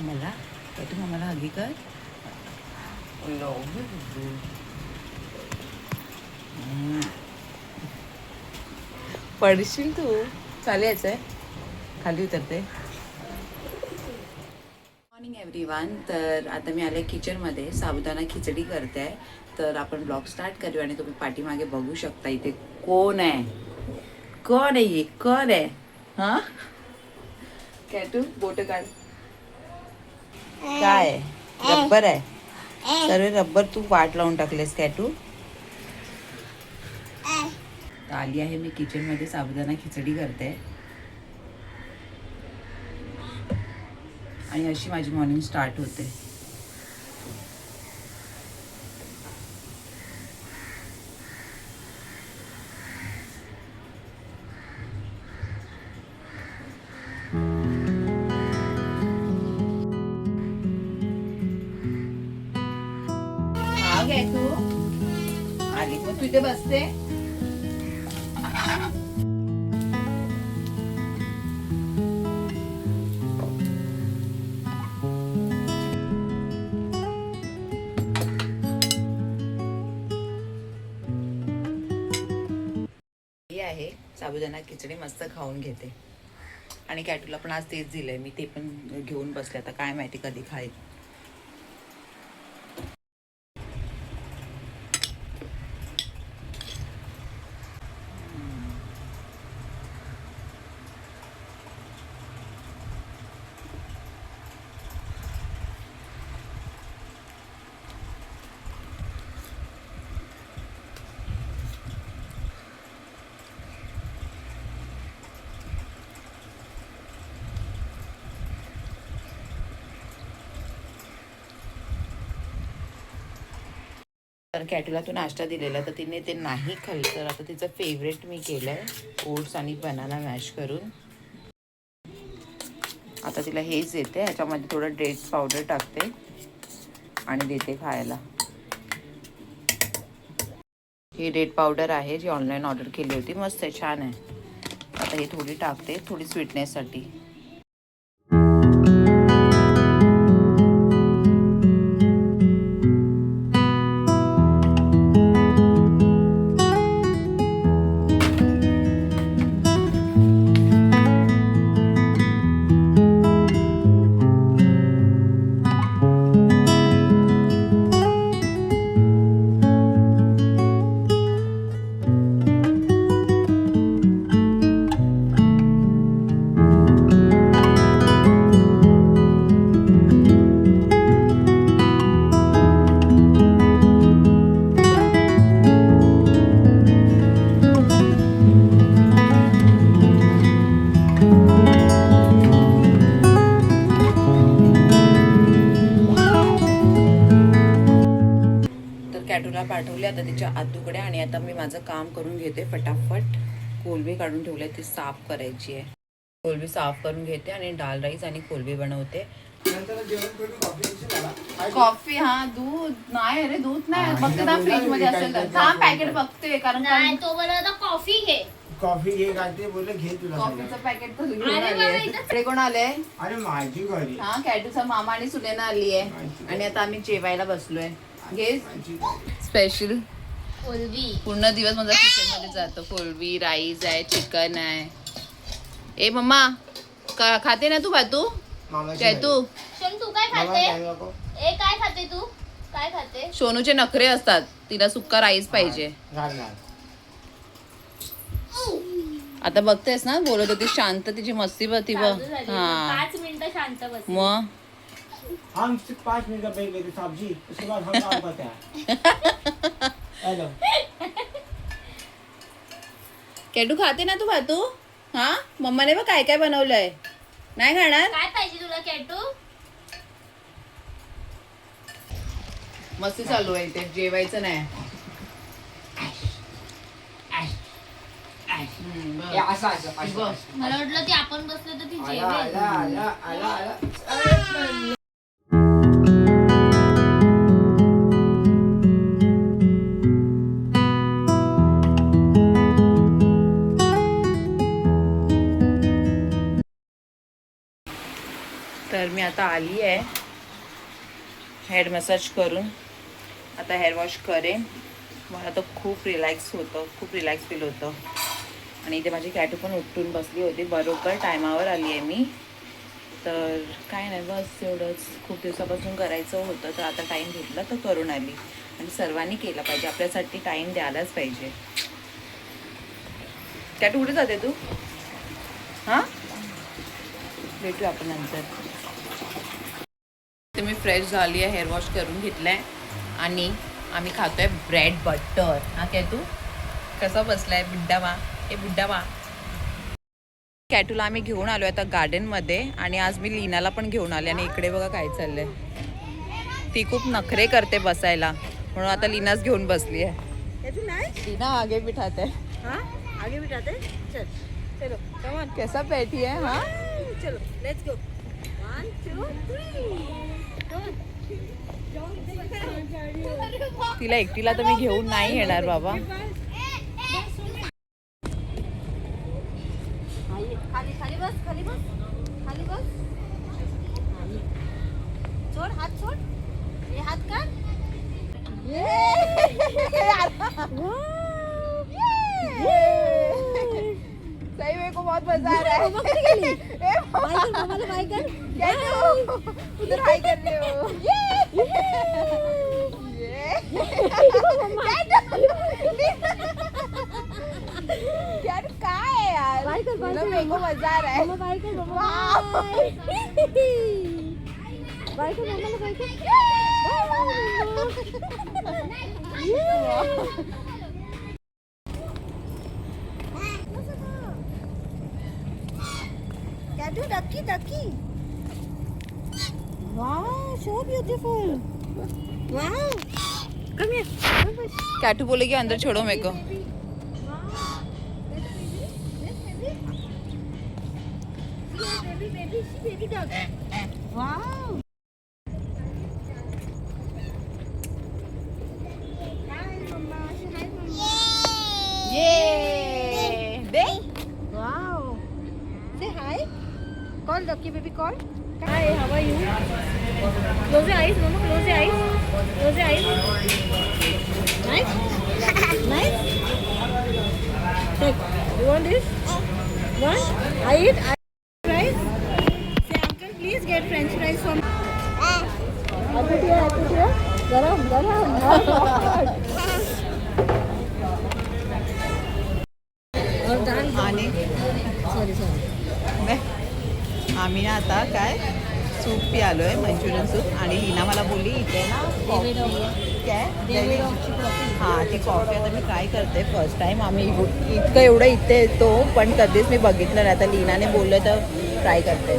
मामाला. कॅटू मामाला हगी कर. पडशील तू. चालू यायचंय खाली उतरते. Morning everyone. तर आता मी आले किचनमध्ये. साबुदाणा खिचडी करते आहे. तर आपण ब्लॉग स्टार्ट करूया. आणि तुम्ही पाठीमागे बघू शकता इथे कोण आहे. कोण आहे कोण आहे. हा कॅटू बोट काढ. काय रब्बर आहे. सर्व रब्बर तू वाट लावून टाकलेस कॅटू. आली आहे मी किचनमध्ये. साबुदाणा खिचडी करते आणि अशी माझी मॉर्निंग स्टार्ट होते. हा तू आली मग तू इथे बसते. आहे साबुदाणा खिचडी मस्त खाऊन घेते. आणि कॅटूला पण आज तेच दिलंय. मी ते पण घेऊन बसले. आता काय माहिती कधी खाईल. तर कॅटूला तो नाश्ता दिलेला तर तिने ते नाही खाल्लं. तर आता तिचं फेवरेट मी केलंय ओट्स आणि बनाना मॅश करून. आता तिला हेच देते. ह्याच्यामध्ये थोडं डेट्स पावडर टाकते आणि देते खायला. ही डेट पावडर आहे जी ऑनलाईन ऑर्डर केली होती. मस्त आहे छान आहे. आता ही थोडी टाकते थोडी स्वीटनेससाठी. कॅटूला पाठवले आता तिच्या आतूकडे. आणि आता मी माझं काम करून घेते फटाफट. कोलबी काढून ठेवले ती साफ करायची आहे. कोलबी साफ करून घेते आणि डाल राईस आणि कोलबी बनवते. कॉफी हा दूध नाही. अरे दूध नाही बघते ना फ्रीज मध्ये असेल तर. हा पॅकेट बघते कारण तो बोलला कॉफी घे. कॉफी घे गाते बोलले घे तुला. कॉफीचं पॅकेट तर घेऊन आले. इकडे कोण आले. अरे माझी घरी. हा कॅटूचा मामा आणि सुनेना आली आहे. आणि आता आम्ही जेवायला बसलोय. घे स्पेशल कोलबी. पूर्ण दिवस माझा किचन मध्ये जातो. कोलबी राईस आहे चिकन आहे. ए मम्मा खाते ना तू भातू. काय तू सोनू तू काय खाते. ए काय खाते तू काय खाते. सोनूचे नखरे असतात. तिला सुक्का राईस पाहिजे. आता बघतेस ना बोलत होती शांत तिची मस्ती बघती बघ. हा 5 मिनिटं शांत बस. मग हम सिर्फ 5 मिनट का ब्रेक लेते सब्जी उसके बाद हम काम करते हैं. हेलो कॅटू खाते ना तू भातू. हा मम्माने बघ काय काय बनवलंय. नाही खाणार. काय पाहिजे तुला कॅटू. मस्ती चालू आहे ते जेवायचं नाही. मला वाटलं ती आपण बसलो तर ती जेवेल. तर मी आता आली आहे हेअर मसाज करून. आता हेअर वॉश करेन. मला तर खूप रिलॅक्स होतं, खूप रिलॅक्स फील होतं. आणि इथे माझी कॅटू पण उठून बसली होती. बरोबर टायमावर आली आहे मी. तर काय नाही, बस एवढंच. खूप दिवसापासून करायचं होतं, तर आता टाईम भेटला तर करून आली. आणि सर्वांनी केलं पाहिजे, आपल्यासाठी टाईम द्यायलाच पाहिजे. कॅटू कुठे जाते तू? हां, भेटू आपण नंतर. तर मी फ्रेश झाली आहे, हेअर वॉश करून घेतलं आहे आणि आम्ही खातोय ब्रेड बटर. हा काय तू कसा बसलाय बुड्डा मा? हे बुड्डा मा. कॅटूला आम्ही घेऊन आलो आता गार्डनमध्ये आणि आज मी लीनाला पण घेऊन आले. आणि इकडे बघा काय चाललंय. ती खूप नखरे करते बसायला, म्हणून आता लीनाच घेऊन बसली आहे. लीना आगे बिठाते. हाँ आगे बिठाते. चल चलो कम ऑन. कैसा बैठी है? हाँ चलो लेट्स गो. 1 2 3. तिला एकटीला तर मी घेऊन नाही येणार बाबा. खाली खाली बस, खाली बस, खाली बस. सोड, हात सोड. ये हात काढ. सही में को बहुत मजा आ रहा है. उधर हाई कर रहे हो. यार काय है यार, मेरे को मजा आ रहा है. Kadu, ducky, ducky. Wow, so beautiful. Wow. Come here. कैटू बोलेगी अंदर छोड़ो मेरे को. Baby dog. Wow. Hi, Mama. Say hi, Mama. ये दे. Wow. Say hi. Call Ducky, baby. Call. Hi, how are you? Close your eyes, Mama. Close your eyes. Close your eyes. Nice. Nice. Take. You want this? Want? I eat. Fries. Say, uncle, please get French fries for me. Put here. Garam, garam. और दाल. आणि Sorry. आम्ही ना आता काय soup P आलो आहे, Manchurian soup. आणि लीना मला बोलली इथे ना काय हां ती कॉफी आता मी ट्राय करते फर्स्ट टाईम. आम्ही इतकं एवढं इथे येतो पण कधीच मी बघितलं नाही. आता लीनाने बोललं तर ट्राय करते.